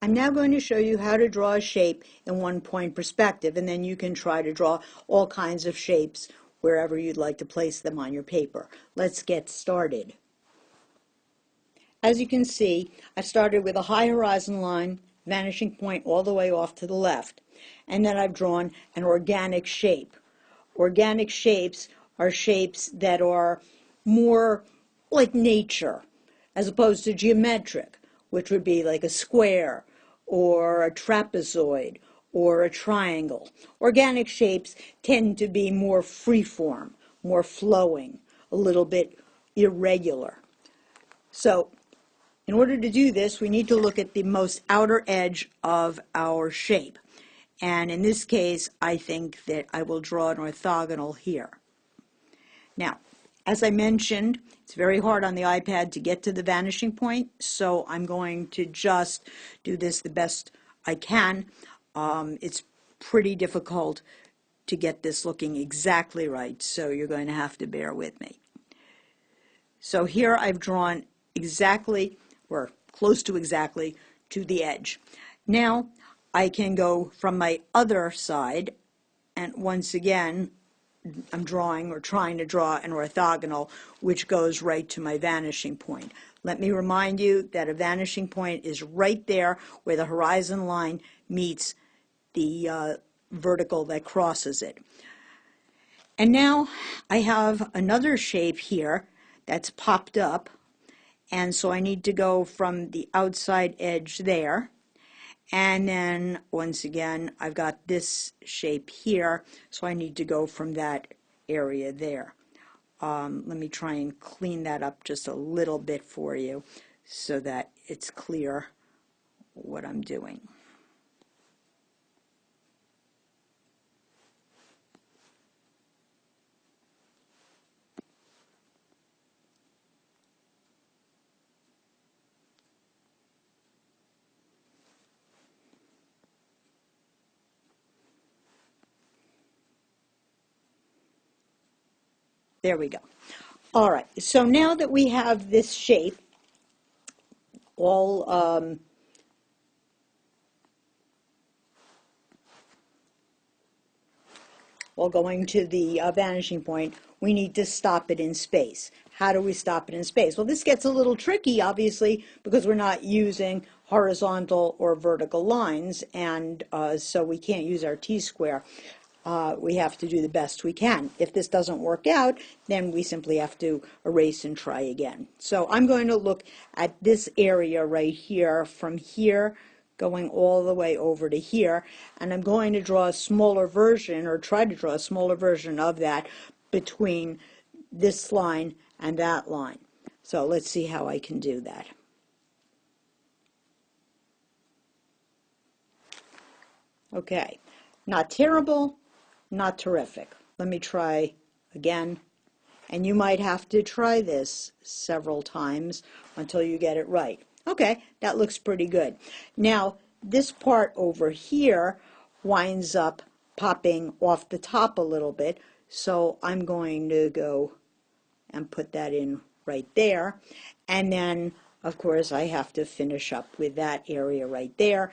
I'm now going to show you how to draw a shape in one-point perspective, and then you can try to draw all kinds of shapes wherever you'd like to place them on your paper. Let's get started. As you can see, I started with a high horizon line, vanishing point all the way off to the left, and then I've drawn an organic shape. Organic shapes are shapes that are more like nature, as opposed to geometric, which would be like a square or a trapezoid or a triangle. Organic shapes tend to be more freeform, more flowing, a little bit irregular. So in order to do this, we need to look at the most outer edge of our shape. And in this case, I think that I will draw an orthogonal here. Now, as I mentioned, it's very hard on the iPad to get to the vanishing point, so I'm going to just do this the best I can. It's pretty difficult to get this looking exactly right, so you're going to have to bear with me. So here I've drawn exactly, or close to exactly, to the edge. Now I can go from my other side, and once again I'm drawing or trying to draw an orthogonal which goes right to my vanishing point. Let me remind you that a vanishing point is right there where the horizon line meets the vertical that crosses it. And now I have another shape here that's popped up, and so I need to go from the outside edge there. And then, once again, I've got this shape here, so I need to go from that area there. Let me try and clean that up just a little bit for you so that it's clear what I'm doing. There we go. All right, so now that we have this shape all going to the vanishing point, we need to stop it in space. How do we stop it in space? Well, this gets a little tricky, obviously, because we're not using horizontal or vertical lines, and so we can't use our t-square. We have to do the best we can. If this doesn't work out, then we simply have to erase and try again. So I'm going to look at this area right here, from here going all the way over to here, and I'm going to draw a smaller version, or try to draw a smaller version of that between this line and that line. So let's see how I can do that. Okay, not terrible, not terrific. Let me try again. And you might have to try this several times until you get it right. Okay, that looks pretty good. Now, this part over here winds up popping off the top a little bit, so I'm going to go and put that in right there. And then, of course, I have to finish up with that area right there.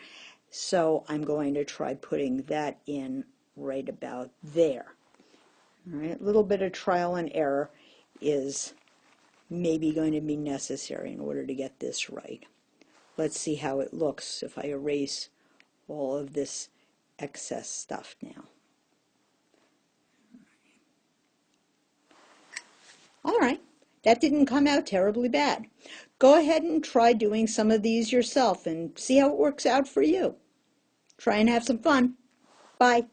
So I'm going to try putting that in right about there. All right, a little bit of trial and error is maybe going to be necessary in order to get this right. Let's see how it looks if I erase all of this excess stuff now. All right, that didn't come out terribly bad. Go ahead and try doing some of these yourself and see how it works out for you. Try and have some fun. Bye.